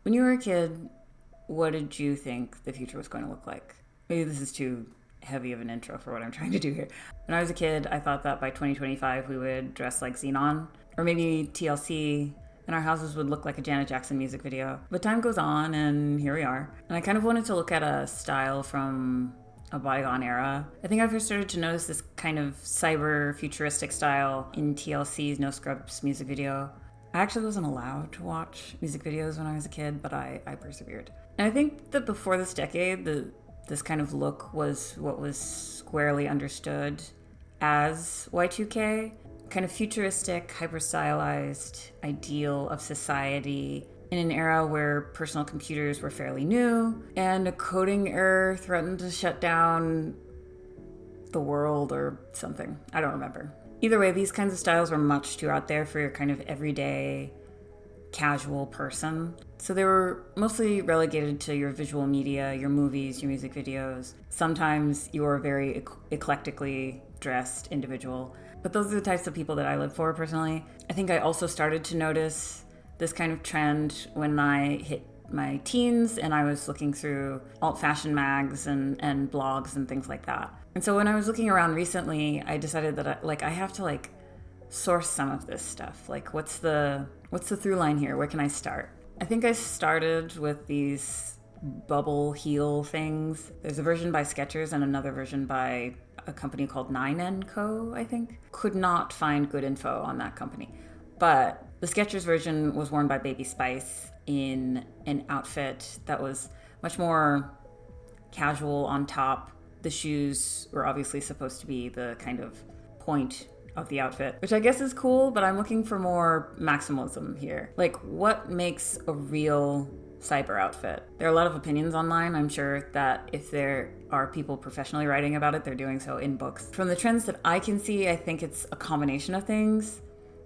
When you were a kid, what did you think the future was going to look like? Maybe this is too heavy of an intro for what I'm trying to do here. When I was a kid, I thought that by 2025 we would dress like Xenon or maybe TLC, and our houses would look like a Janet Jackson music video. But time goes on, and here we are. And I kind of wanted to look at a style from a bygone era. I think I first started to notice this kind of cyber futuristic style in TLC's No Scrubs music video. I actually wasn't allowed to watch music videos when I was a kid, but I persevered. And I think that before this decade, this kind of look was what was squarely understood as Y2K. Kind of futuristic, hyper-stylized ideal of society in an era where personal computers were fairly new and a coding error threatened to shut down the world or something. I don't remember. Either way, these kinds of styles were much too out there for your kind of everyday, casual person. So they were mostly relegated to your visual media, your movies, your music videos. Sometimes you're a very eclectically dressed individual. But those are the types of people that I live for personally. I think I also started to notice this kind of trend when I hit my teens and I was looking through alt fashion mags and blogs and things like that. And so when I was looking around recently, I decided that I have to source some of this stuff. Like what's the through line here? Where can I start? I think I started with these bubble heel things. There's a version by Skechers and another version by a company called 9 & Co, I think. Could not find good info on that company. But the Skechers version was worn by Baby Spice in an outfit that was much more casual on top. The shoes were obviously supposed to be the kind of point of the outfit, which I guess is cool, but I'm looking for more maximalism here. Like, what makes a real cyber outfit? There are a lot of opinions online. I'm sure that if there are people professionally writing about it, they're doing so in books. From the trends that I can see, I think it's a combination of things.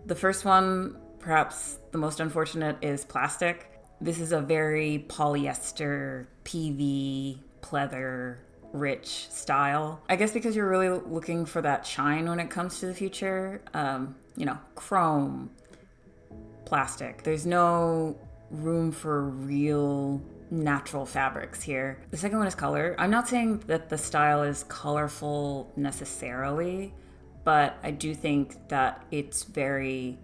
The first one, perhaps the most unfortunate, is plastic. This is a very polyester, PV, pleather, rich style. I guess because you're really looking for that shine when it comes to the future. Chrome, plastic. There's no room for real natural fabrics here. The second one is color. I'm not saying that the style is colorful necessarily, but I do think that it's very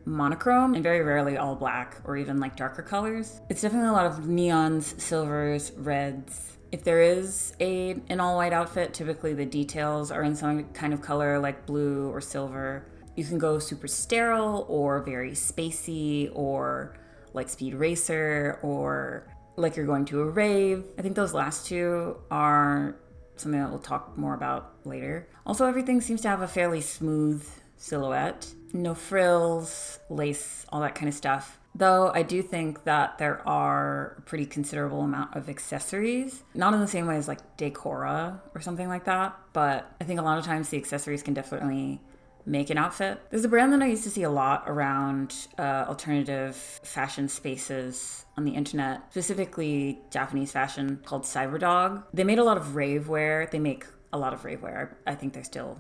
monochrome and very rarely all black or even darker colors. It's definitely a lot of neons, silvers, reds. If there is an all-white outfit, typically the details are in some kind of color like blue or silver. You can go super sterile or very spacey or like Speed Racer or like you're going to a rave. I think those last two are something that we'll talk more about later. Also, everything seems to have a fairly smooth silhouette. No frills, lace, all that kind of stuff. Though I do think that there are a pretty considerable amount of accessories. Not in the same way as Decora or something like that, but I think a lot of times the accessories can definitely make an outfit. There's a brand that I used to see a lot around alternative fashion spaces on the internet, specifically Japanese fashion, called Cyberdog. They made a lot of rave wear. They make a lot of rave wear. I think they're still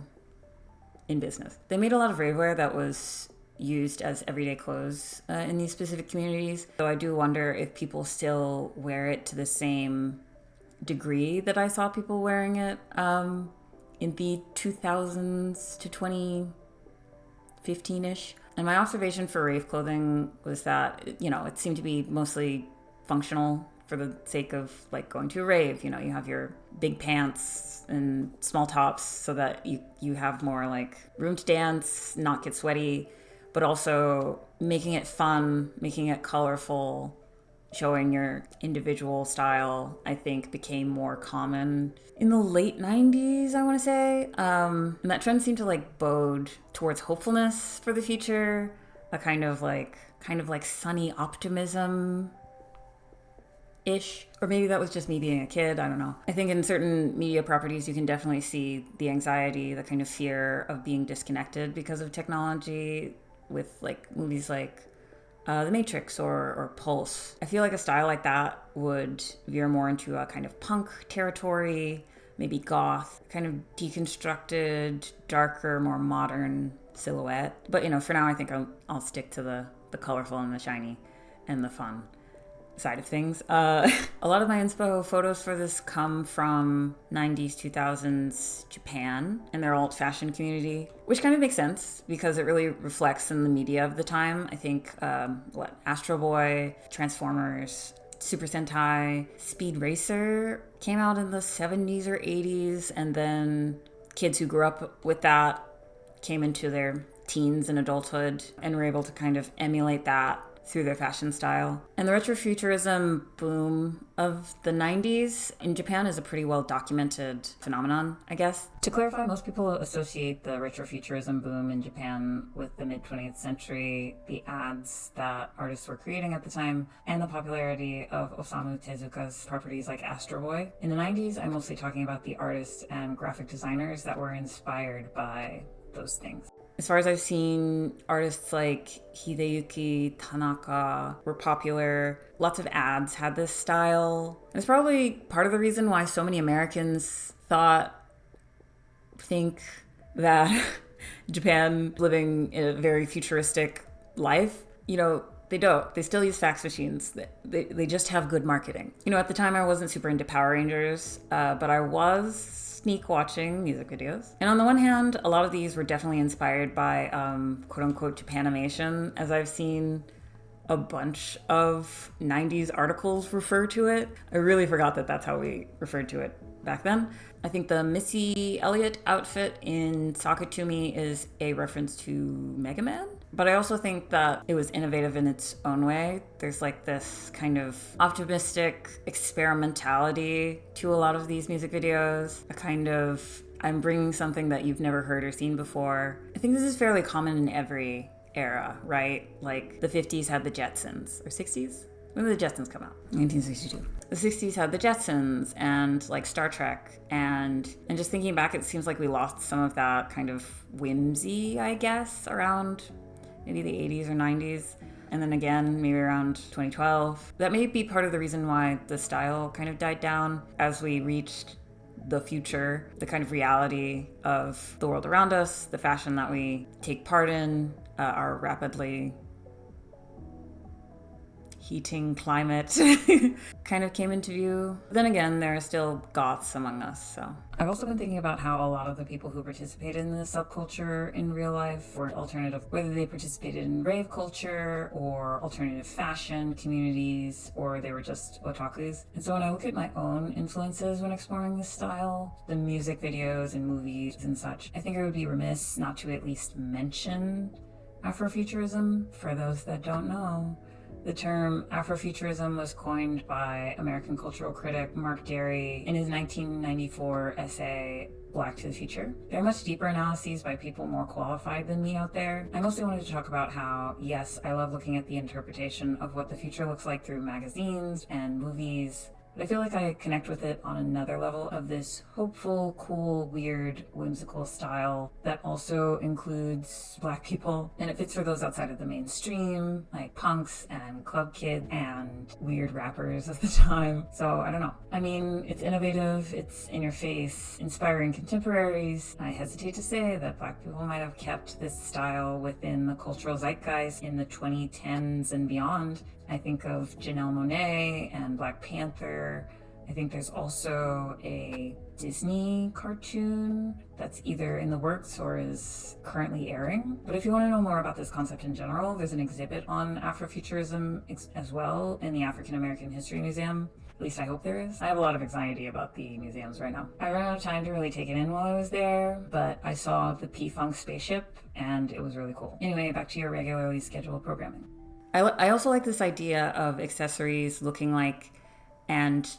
in business. They made a lot of rave wear that was used as everyday clothes in these specific communities. So I do wonder if people still wear it to the same degree that I saw people wearing it in the 2000s to 2015-ish. And my observation for rave clothing was that, it seemed to be mostly functional for the sake of going to a rave. You have your big pants and small tops so that you have more room to dance, not get sweaty, but also making it fun, making it colorful, showing your individual style, I think became more common in the late 90s, I want to say. And that trend seemed to bode towards hopefulness for the future, a kind of sunny optimism ish. Or maybe that was just me being a kid, I don't know. I think in certain media properties you can definitely see the anxiety, the kind of fear of being disconnected because of technology, with movies like The Matrix or Pulse. I feel like a style like that would veer more into a kind of punk territory, maybe goth, kind of deconstructed, darker, more modern silhouette. But for now I think I'll stick to the colorful and the shiny and the fun. side of things. A lot of my inspo photos for this come from 90s, 2000s Japan and their alt fashion community, which kind of makes sense because it really reflects in the media of the time. I think, Astro Boy, Transformers, Super Sentai, Speed Racer came out in the 70s or 80s, and then kids who grew up with that came into their teens and adulthood and were able to kind of emulate that through their fashion style. And the retrofuturism boom of the 90s in Japan is a pretty well documented phenomenon, I guess. To clarify, most people associate the retrofuturism boom in Japan with the mid-20th century, the ads that artists were creating at the time, and the popularity of Osamu Tezuka's properties like Astro Boy. In the 90s, I'm mostly talking about the artists and graphic designers that were inspired by those things. As far as I've seen, artists like Hideyuki Tanaka were popular. Lots of ads had this style. And it's probably part of the reason why so many Americans think that Japan living in a very futuristic life. You know, they don't. They still use fax machines. They just have good marketing. You know, at the time I wasn't super into Power Rangers, but I was sneak watching music videos. And on the one hand, a lot of these were definitely inspired by quote unquote Japanimation, as I've seen a bunch of 90s articles refer to it. I really forgot that that's how we referred to it back then. I think the Missy Elliott outfit in Sakatumi is a reference to Mega Man. But I also think that it was innovative in its own way. There's like this kind of optimistic experimentality to a lot of these music videos. A kind of, I'm bringing something that you've never heard or seen before. I think this is fairly common in every era, right? Like the 50s had the Jetsons, or 60s? When did the Jetsons come out? 1962. The 60s had the Jetsons and like Star Trek, and just thinking back, it seems like we lost some of that kind of whimsy, I guess, around maybe the 80s or 90s. And then again, maybe around 2012. That may be part of the reason why the style kind of died down as we reached the future, the kind of reality of the world around us, the fashion that we take part in, our rapidly heating climate kind of came into view. Then again, there are still goths among us, so. I've also been thinking about how a lot of the people who participated in this subculture in real life were alternative, whether they participated in rave culture or alternative fashion communities, or they were just otakus. And so when I look at my own influences when exploring this style, the music videos and movies and such, I think I would be remiss not to at least mention Afrofuturism. For those that don't know, the term Afrofuturism was coined by American cultural critic Mark Derry in his 1994 essay, Black to the Future. There are much deeper analyses by people more qualified than me out there. I mostly wanted to talk about how, yes, I love looking at the interpretation of what the future looks like through magazines and movies, but I feel like I connect with it on another level of this hopeful, cool, weird, whimsical style that also includes Black people. And it fits for those outside of the mainstream, like punks and club kids and weird rappers of the time. So I don't know. I mean, it's innovative, it's in your face, inspiring contemporaries. I hesitate to say that Black people might have kept this style within the cultural zeitgeist in the 2010s and beyond. I think of Janelle Monáe and Black Panther. I think there's also a Disney cartoon that's either in the works or is currently airing. But if you want to know more about this concept in general, there's an exhibit on Afrofuturism as well in the African American History Museum. At least I hope there is. I have a lot of anxiety about the museums right now. I ran out of time to really take it in while I was there, but I saw the P-Funk spaceship and it was really cool. Anyway, back to your regularly scheduled programming. I also like this idea of accessories looking like and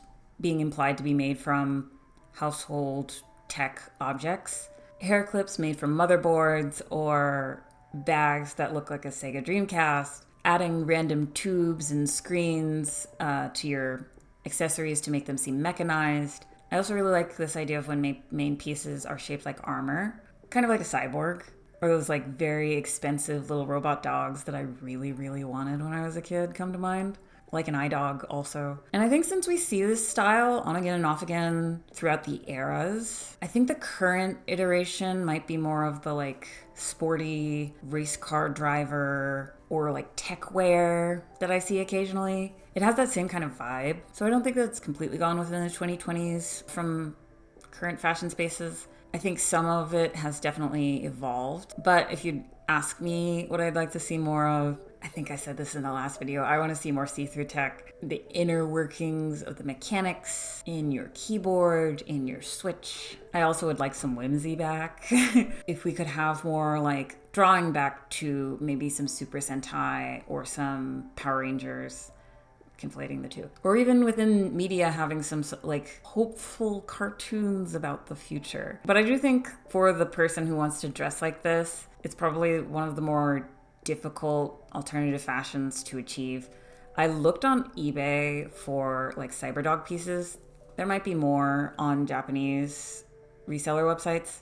being implied to be made from household tech objects. Hair clips made from motherboards or bags that look like a Sega Dreamcast. Adding random tubes and screens to your accessories to make them seem mechanized. I also really like this idea of when main pieces are shaped like armor, kind of like a cyborg. Or those like very expensive little robot dogs that I really, really wanted when I was a kid come to mind. Like an iDog also. And I think since we see this style on again and off again throughout the eras, I think the current iteration might be more of the like sporty race car driver or like tech wear that I see occasionally. It has that same kind of vibe. So I don't think that's completely gone within the 2020s from current fashion spaces. I think some of it has definitely evolved. But if you ask me what I'd like to see more of, I think I said this in the last video, I want to see more see-through tech. The inner workings of the mechanics in your keyboard, in your Switch. I also would like some whimsy back. If we could have more like drawing back to maybe some Super Sentai or some Power Rangers, conflating the two. Or even within media having some like hopeful cartoons about the future. But I do think for the person who wants to dress like this, it's probably one of the more difficult alternative fashions to achieve. I looked on eBay for like cyberdog pieces. There might be more on Japanese reseller websites,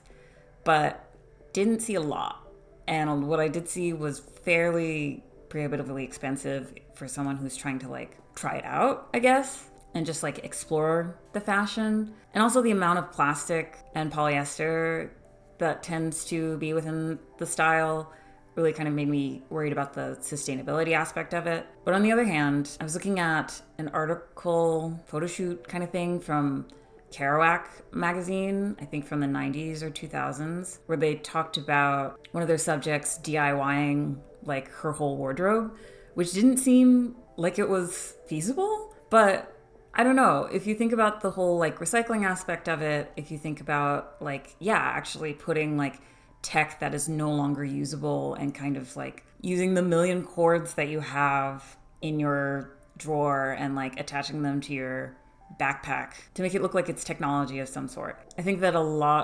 but didn't see a lot. And what I did see was fairly prohibitively expensive for someone who's trying to like try it out, I guess, and just like explore the fashion. And also the amount of plastic and polyester that tends to be within the style really kind of made me worried about the sustainability aspect of it. But on the other hand, I was looking at an article, photo shoot kind of thing from Kerouac magazine, I think from the 90s or 2000s, where they talked about one of their subjects DIYing like her whole wardrobe, which didn't seem like it was feasible. But I don't know, if you think about the whole like recycling aspect of it, if you think about like, yeah, actually putting like tech that is no longer usable and kind of like using the million cords that you have in your drawer and like attaching them to your backpack to make it look like it's technology of some sort. I think that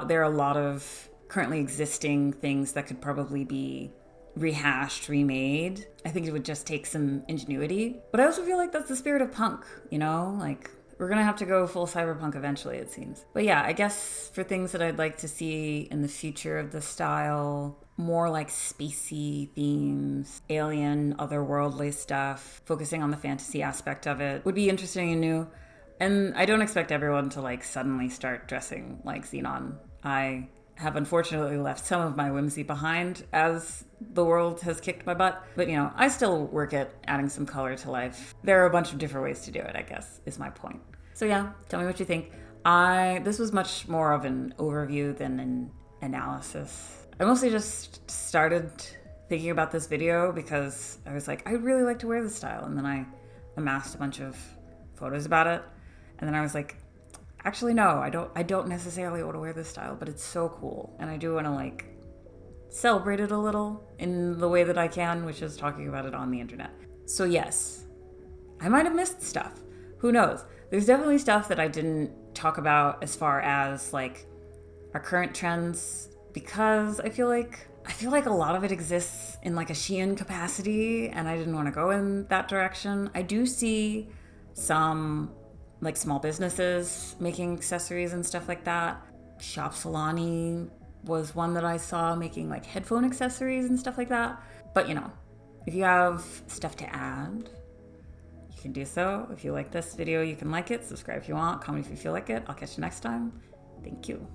there are a lot of currently existing things that could probably be rehashed, remade. I think it would just take some ingenuity. But I also feel like that's the spirit of punk, you know? Like, we're gonna have to go full cyberpunk eventually, it seems. But yeah, I guess for things that I'd like to see in the future of the style, more like spacey themes, alien, otherworldly stuff, focusing on the fantasy aspect of it would be interesting and new. And I don't expect everyone to like suddenly start dressing like Xenon. I have unfortunately left some of my whimsy behind as the world has kicked my butt. But you know, I still work at adding some color to life. There are a bunch of different ways to do it, I guess, is my point. So yeah, tell me what you think. This was much more of an overview than an analysis. I mostly just started thinking about this video because I was like, I'd really like to wear this style. And then I amassed a bunch of photos about it. And then I was like, actually, no, I don't necessarily want to wear this style, but it's so cool. And I do want to like celebrate it a little in the way that I can, which is talking about it on the internet. So yes, I might have missed stuff. Who knows? There's definitely stuff that I didn't talk about as far as like our current trends, because I feel like a lot of it exists in like a Shein capacity, and I didn't want to go in that direction. I do see some like small businesses making accessories and stuff like that. Shop Solani was one that I saw making like headphone accessories and stuff like that. But you know, if you have stuff to add, you can do so. If you like this video, you can like it, subscribe if you want, comment if you feel like it. I'll catch you next time. Thank you.